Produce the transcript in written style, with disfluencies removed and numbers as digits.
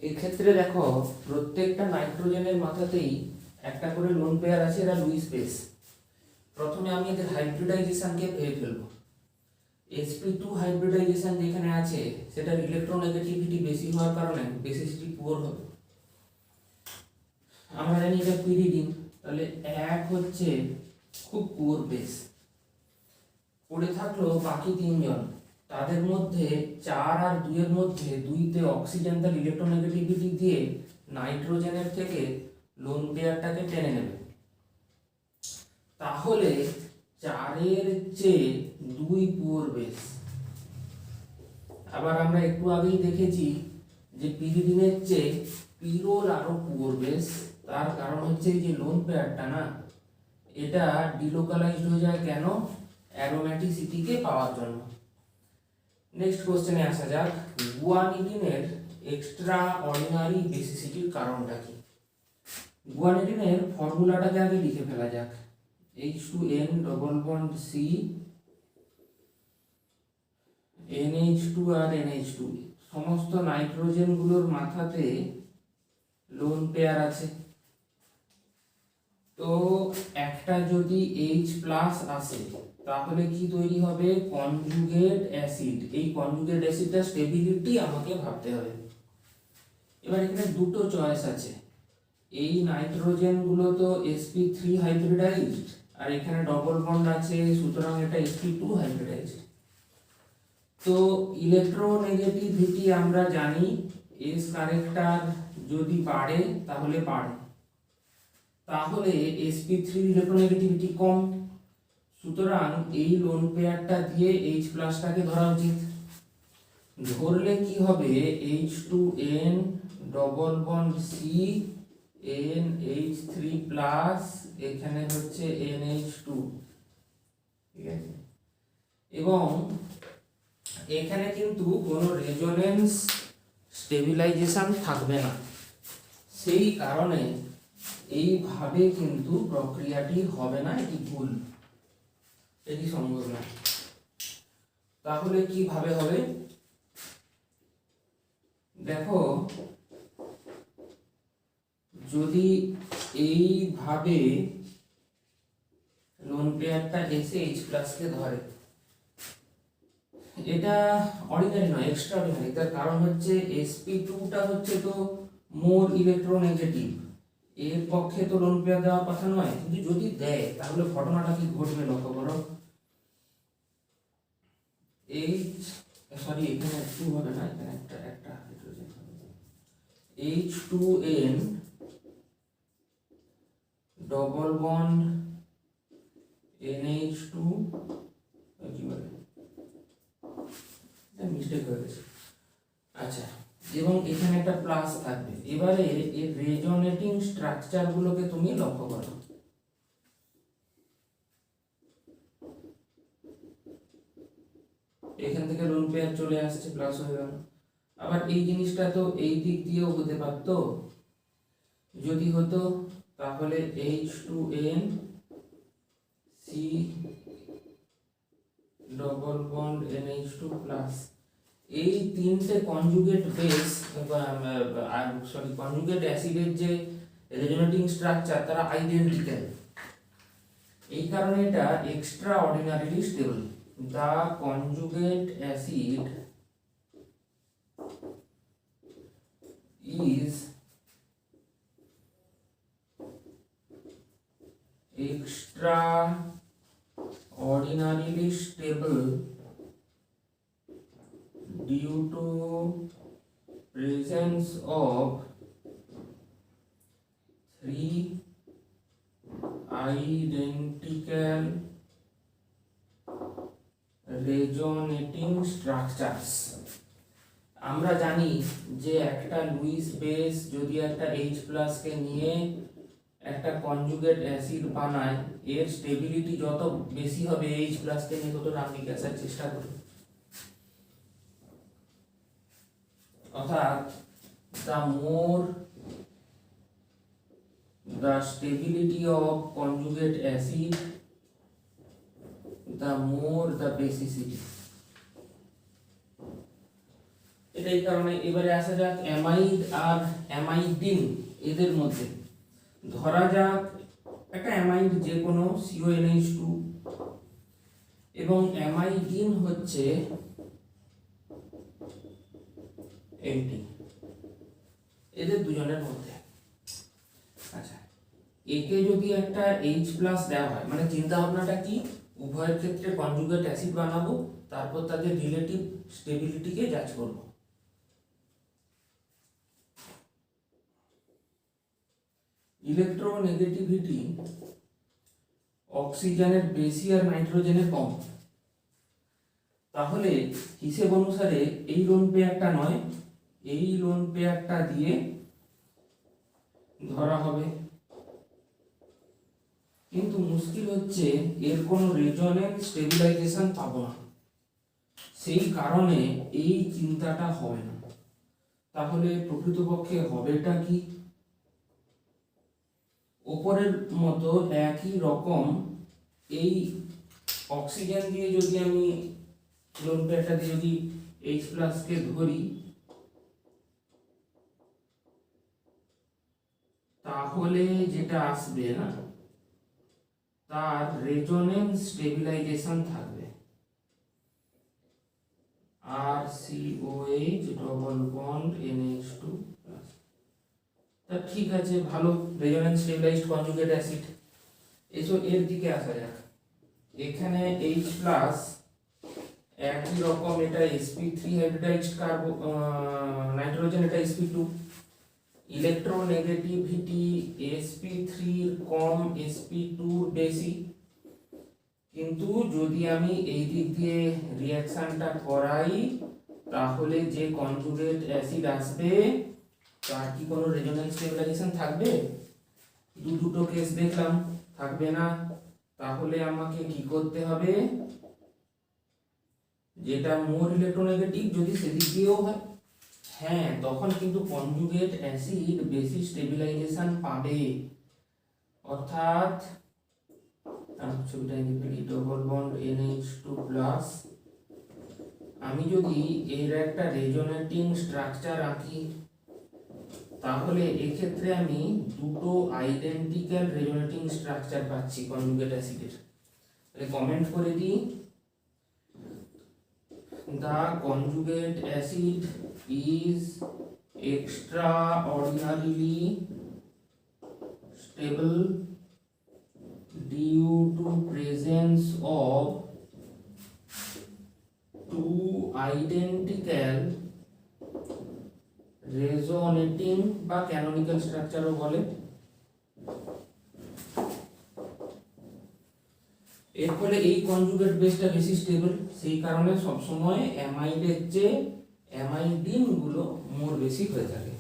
এক্ষেত্রে দেখো প্রত্যেকটা নাইট্রোজেনের মাথাতেই একটা করে লোন পেয়ার আছে, এরা লুইস বেস। প্রথমে আমি এদের হাইব্রিডাইজেশনকে পেয়ে ফেলবো। sp2 হাইব্রিডাইজেশন যেখানে আছে সেটার ইলেকট্রোনেগেটিভিটি বেশি হওয়ার কারণে বেসিসটি পুয়ার হবে। আমরা জানি এটা পিরিডিন, তাহলে এক হচ্ছে খুব পুয়ার বেস। পড়ে থাকলো বাকি তিনজন, তাদের মধ্যে 4 আর 2 এর মধ্যে 2তে অক্সিজেন তার ইলেকট্রোনেগেটিভিটি দিয়ে নাইট্রোজেনের থেকে লোন পেয়ারটাকে টেনে নেবে। তাহলে 4 এর চেয়ে 2 পুয়ার বেস। আবার আমরা একটু আগেই দেখেছি যে পিরিডিনের চেয়ে পিরোল আরো পুয়ার বেস। তার কারণ হচ্ছে যে লোন পেয়ারটা না, এটা ডিলোকালাইজড হয়ে যায় কেন? অ্যারোম্যাটিসিটিকে পাওয়ার জন্য। নেক্সট কোশ্চেনে আসা যাক, গুয়ানিডিনের এক্সট্রা অর্ডিনারি বেসিসিটির কারণটা কি? গুয়ানিডিনের ফর্মুলাটাকে আগে লিখে ফেলা যাক। H2N double bond C, NH2 আর NH2, সমস্ত নাইট্রোজেন গুলোর মাথাতে লোন পেয়ার আছে। তো একটা যদি H প্লাস আসে তাহলে কি তৈরি হবে? Conjugate acid. এই কনজুগেট অ্যাসিডটা স্টেবিলিটি আমাকে ভাবতে হবে। এবার এখানে দুটো চয়েস আছে, এই নাইট্রোজেন গুলো তো sp3 হাইব্রিডাইজড আর এখানে ডবল বন্ড আছে, সুতরাং এটা sp2 হাইব্রিডাইজড। তো ইলেকট্রোনেগেটিভিটি আমরা জানি s কারেক্টার যদি বাড়ে তাহলে বাড়ে, তাহলে sp3 ইলেকট্রোনেগেটিভিটি কম, সুতরাং এই লোন পেয়ারটা দিয়ে H প্লাসটাকে ধরা উচিত। ধরলে কি হবে? H2N double bond C, NH3 plus, এখানে হচ্ছে NH2, ঠিক আছে? এবং এখানে কিন্তু কোনো রেজোনেন্স স্টেবিলাইজেশন থাকবে না, সেই কারণে এইভাবে কিন্তু প্রক্রিয়াটি হবে না, এটি ভুল, এটি সম্ভব না। তাহলে কিভাবে হবে? দেখো, যদি এইভাবে লোন পেয়ারটা এসে H প্লাসকে ধরে, এটা অর্ডিনারি নয়, এক্সট্রা অর্ডিনারি। তার কারণ হচ্ছে sp2টা হচ্ছে তো মোর ইলেকট্রোনেগেটিভ, এর পক্ষে তো লোন পেয়ার দেওয়ার কথা নয়, কিন্তু যদি দেয় তাহলে ঘটনাটা কি ঘটবে লক্ষ্য করো। এখানে 2 হবে না, এখানে একটা হাইড্রোজেন হবে। H2N ডবল বন্ড NH2, কি বলে, মিস্টেক হয়ে গেছে, আচ্ছা, এবং এখানে একটা প্লাস থাকবে। এবারে এর রেজোনেটিং স্ট্রাকচার গুলোকে তুমি লক্ষ্য করো। এখান থেকে লোন পেয়ার চলে আসছে, প্লাস হয়ে গেল। আবার এই জিনিসটা তো এই দিক দিয়েও হতে পারতো, যদি হতো তাহলে H2N C double bond NH2 plus, এই তিনটে কনজুগেট বেস কনজুগেট অ্যাসিডের যে রেজোনেটিং স্ট্রাকচার তারা আইডেন্টিক্যাল, এই কারণে এটা extra ordinarily stable. The conjugate acid is extraordinarily stable due to presence of 3 identical resonating structures। আমরা জানি যে একটা লুইস বেস যদি একটা H প্লাসকে নিয়ে একটা কনজুগেট অ্যাসিড বানায়, এর স্টেবিলিটি যত বেশি হবে H প্লাসকে নিয়ে তত ডানদিকে নিয়ে আসার চেষ্টা করবে। অর্থাৎ the more the stability of conjugate acid, the more the basicity। এটাই কারণে। এবারে আসা যাক অ্যামাইড আর অ্যামাইডিন এদের মধ্যে। ধরা যাক একটা অ্যামাইড যে কোনো CONH2 এবং অ্যামাইডিন হচ্ছে এটি, এদের দুজনের মধ্যে। আচ্ছা, একে যদি একটা H+ দেওয়া হয়, মানে চিন্তা ভাবনাটা কি, উভয়ের ক্ষেত্রে কনজুগেট অ্যাসিড বানাবো, তারপর তাদের রিলেটিভ স্টেবিলিটিকে যাচ করব। ইলেকট্রোনেগেটিভিটি অক্সিজেনের বেশি আর নাইট্রোজেনের কম, তাহলে হিসেব অনুসারে এই লোন পেয়ারটা নয়, এই লোন পেয়ারটা দিয়ে ধরা হবে। কিন্তু মুশকিল হচ্ছে এর কোনো রেজোনেন্স স্টেবিলাইজেশন পাবো না, সেই কারণে এই চিন্তাটা হবে না। তাহলে প্রকৃতপক্ষে হবেটা কি? উপরের মতো একই রকম এই অক্সিজেন দিয়ে যদি আমি লোন পেয়ারটা দিয়ে যদি H+ কে ধরি, তাহলে যেটা আসবে না, তার রেজোনেন্স স্টেবিলাইজেশন থাকবে। RCOH double bond NH2+। তা ঠিক আছে, ভালো, রেজোনেন্স স্টেবিলাইজড কনজুগেট অ্যাসিড। এসো এর দিকে আসা যাক। এখানে H+ একই রকম, এটা sp3 হাইব্রিডাইজড নাইট্রোজেন, এটা sp2। ইলেকট্রোনেগেটিভিটি sp3 এর কম, sp2 বেশি। কিন্তু যদি আমি এই দিক দিয়ে রিঅ্যাকশনটা করাই, তাহলে যে কনজুগেট অ্যাসিড আসবে তার কি কোনো রেজোনেন্স স্টেবিলাইজেশন থাকবে? দুটো কেস দেখলাম, থাকবে না। তাহলে আমাকে কি করতে হবে? যেটা মোর ইলেকট্রোনেগেটিভ যদি সেদিক দিয়েও হয়, হ্যাঁ, তখন কিন্তু কনজুগেট অ্যাসিড বেশি স্টেবিলাইজেশন পাবে। অর্থাৎ ছবিটা লিখি, ডবল বন্ড NH2+। আমি যদি এর একটা রেজোনেটিং স্ট্রাকচার আঁকি, তাহলে এক্ষেত্রে আমি দুটো আইডেন্টিক্যাল রেজোনেটিং স্ট্রাকচার পাচ্ছি কনজুগেট অ্যাসিডের। তাহলে কমেন্ট করে দিই, the conjugate acid is extraordinarily stable due to presence of two identical resonating বা canonical structure ও বলে। এর ফলে এই কনজুগেট বেসটা বেশি স্টেবল, সেই কারণে সবসময় অ্যামাইডের চেয়ে অ্যামাইডিন গুলো মোর বেশি হয়ে থাকে।